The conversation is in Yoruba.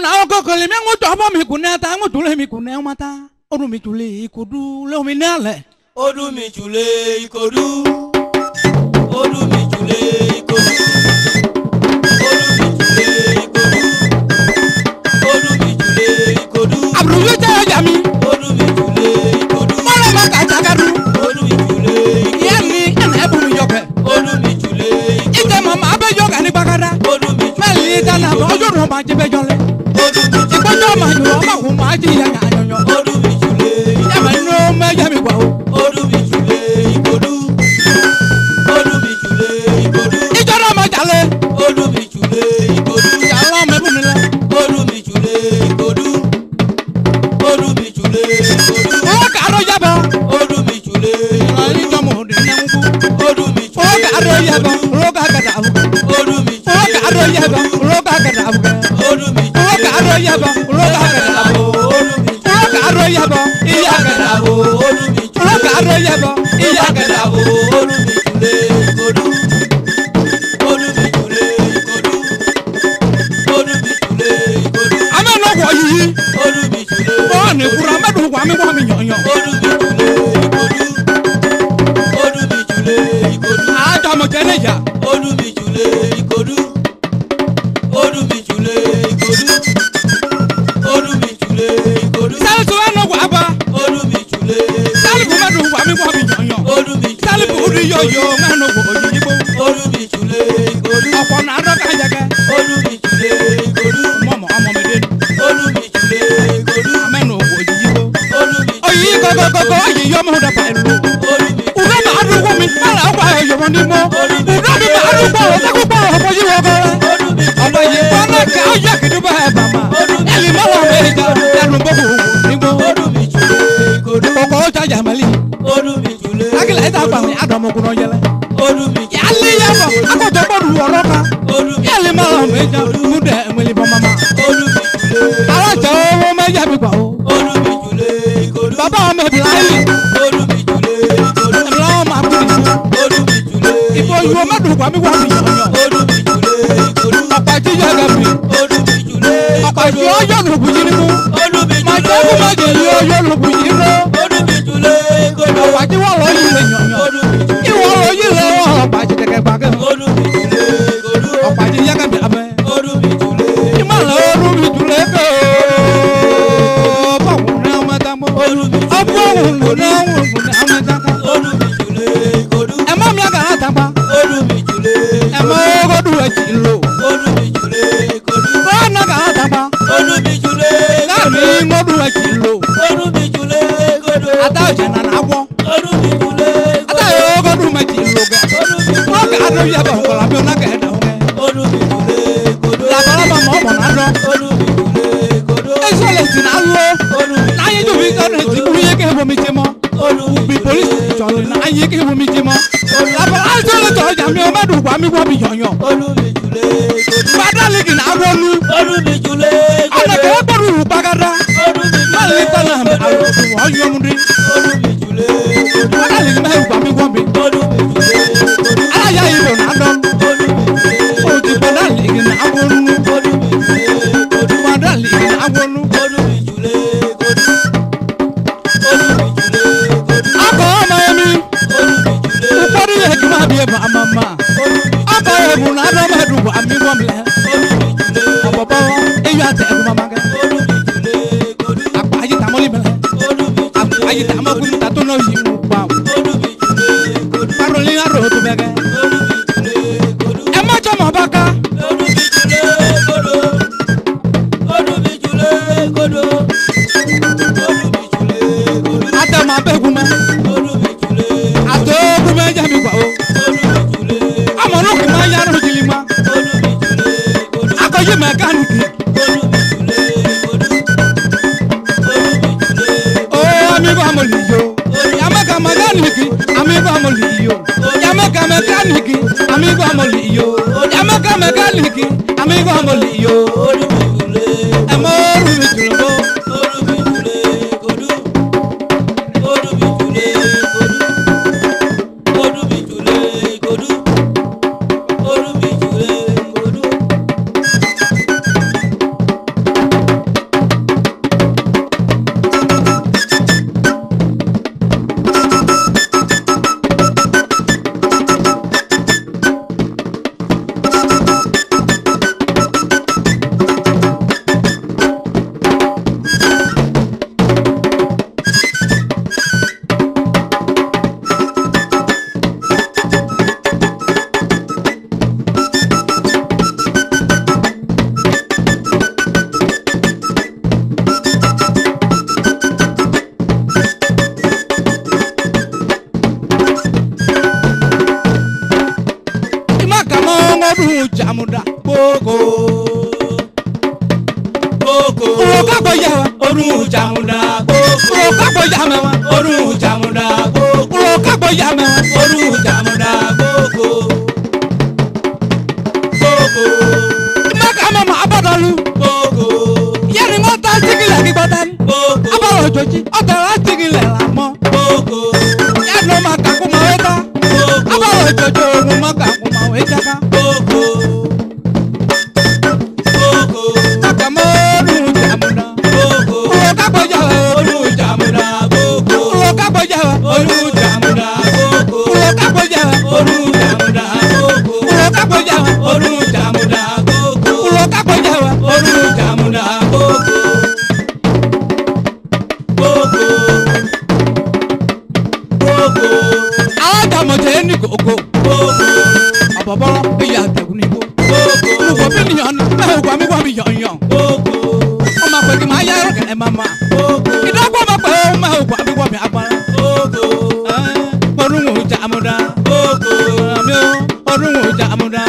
na oko kole mi ngo to ba mi kunna ta ngo tule mi kunna mata odu mi tule ikodu le mi nale odu mi tule ikodu odu mi tule ikodu odu mi tule ikodu odu mi tule ikodu abru yo ta jami odu mi tule ikodu mala ma ka jagaru odu mi tule yani ene ebu mi yoke odu mi tule ite mama abe yoga ni bagara odu mi meli ta na bo yo no ma je be jole odu mi ipo jo ma yo ma hu ma ji ya ga yo odu mi tule ya ma no me ya mi kwa o odu mi tule ikodu odu mi tule ikodu ijoro ma jale odu mi tule ikodu ya lo me bu mi la odu mi tule ikodu odu mi tule ikodu o ka ro ya ba odu mi tule ni jo mo de na ngu odu mi o tule ka ro ya ba ro ka ga da odu mi o ka ro ya ba ro ka ga da odu mi o ka ro ya ba ro ka ga da odu mi o ka ro ya ba iya ga da odu mi o ka ro ya ba iya ga da odu mi tule ikodu odu mi tule ikodu odu mi tule ikodu ame no wo yi odu mi tule o ni kura me do wa mi yonyo odu mi tule ikodu odu mi tule ikodu a jo mo je ne ya odu mi tule ikodu odu mi tule ikodu odu mi tule ikodu sal so no wa ba odu mi tule sal bu me do wa mi yonyo odu mi sal bu ri yo yo me no wo yi bo odu mi tule ikodu ọkọ na ro ka ya ga odu mi tule ikodu mo me de odu mi tule ikodu ame no wo yi bo odu mi oyi go yi yo mo da pa lu odu mi ura ma adu wo mi mala kwa yo mo ni mo ura mi ma adu kwa o ta ko pa o ko yi wo go odu mi ọba yi pa na ka o ya ki du ba ba ma eli ma wa me ja ya nu bo ni bo odu mi tule ikodu o ko ja ja mali odu mi tule akila ita pa mi ado mo kuno yele odu mi ya li ya bo ako to bo du oro ka odu mi ya li ma wa me ja mu de mali bo mama odu mi tule ala ja o me ja bi kwa o odu mi tule ikodu baba me blai odu mi tule ikodu la ma ku ni odu mi tule ibo yo ma du kwa mi wa mi yonyo odu mi tule ikodu papa ji ya ga mi odu mi tule papa ji o yo lu bu ni mu odu mi ma je ku ma je yo yo lu bu ni ro odu mi tule ikodu wa ji wa lo yi le yonyo odu mi tule iwo lo yi le o pa ji de ke pa ke odu mi tule ikodu o pa ji ya ga mi abe odu mi tule ima lo ru mi tu le ko pa wo na ma ta mo odu mi o pa wo na ma ta ka odu mi tule ikodu e ma mi ga ta pa odu mi tule e ma go du e ji lo odu mi tule ikodu ko na ga ta pa odu mi tule na mi go du e ji lo odu mi tule ikodu ata je na na wo odu mi tule ata yo go du ma ji lo ga odu mi o ga do ya ba ko la mi na ga da o ga odu mi tule ikodu la ba ba mo na do odu mi tule ikodu e so le ti na lo odu mi na ye ju bi ko ne ti ku ye ke bo mi ti mo odu mi bi police jo le na ye ke bo mi ti mo la ba a so le to ja mi o ma du kwa mi wo mi yonyo odu mi tule ikodu ba da le ki na wo nu odu mi tule ana ikodu ke ba ru bagara odu mi ma le ta na mi a lo wo yo mu di odu mi tule ikodu ba da le ki ma ru kwa mi wo mi odu mi tule ikodu ala ya yi bo na do odu mi tule o ti ba da le ki na wo nu odu mi tule ikodu ba da le ki na wo nu odu mi tule ikodu odu mi tule ikodu aka ma mi odu mi tule ụfọdụ ihe ji ma bịa ba mama odu mi aka ya bụ na ada ma du ba mi wo mi le odu mi tule ọbọbọ eyu ata egu mama ga odu mi tule ikodu akpa ayi ta mo li mele odu mi akpa tule ayi ta mo ku ta to no yi mu pa odu mi tule ikodu paro li aro to be ga odu mi tule ikodu e ma jo mo ba ka odu mi tule ikodu odu mi tule ikodu odu mi tule ikodu ata ma be gu ma odu mi tule ato gu ma ja mi kwa o odu mi tule amo no ku ma ya ro jili ma odu mi tule ikodu ako yi mechanic odu mi tule ikodu odu mi tule o amigo amoli yo ya ma ka mechanic amigo amoli yo ya ma ka mechanic amigo amoli yo ya ma ka mechanic amigo amoli yo odu mi tule e mo ru mi tu lo odu mi tule ikodu odu mi tule ikodu odu mi tule ikodu odu mi tule ikodu ọdún jàmúdà gbogbo. Kápọ̀yà wa ọdún jàmúdà gbogbo. Kápọ̀yà mẹ́wàá ọdún jàmúdà gbogbo. Kápọ̀yà mẹ́wàá ọdún jàmúdà gbogbo. Mẹ́ka mama abọ́dọ̀lù. Yẹ́nì mọ́tà sígìlẹ̀ kíkọ́tà ní. Abọ́dọ̀ òjòjì ọ̀tọ̀rọ̀ sígìlẹ̀ làmọ́. Yẹ́nì ọmọ kàkúmọ̀ wẹ́tà. Abọ́dọ̀ òjòjì òun mọ́ kàkúmọ̀ wẹ́tàká. Bọ̀bọ̀rọ̀ ìyá àtẹ̀kùn ní kó. Olùkọ́ bí nìyàn mẹ́wàá gbàmí gbàmí yànyàn. Ọmọ àpèkì máa yá ẹ̀rọ kẹ̀lẹ́ máa ma. Ìdọ́gbọ́n máa pẹ̀ ọ́ mẹ́wàá gbàmí gbàmí agbára. Ọdún wo jàmúdà. Ọdún wo jàmúdà.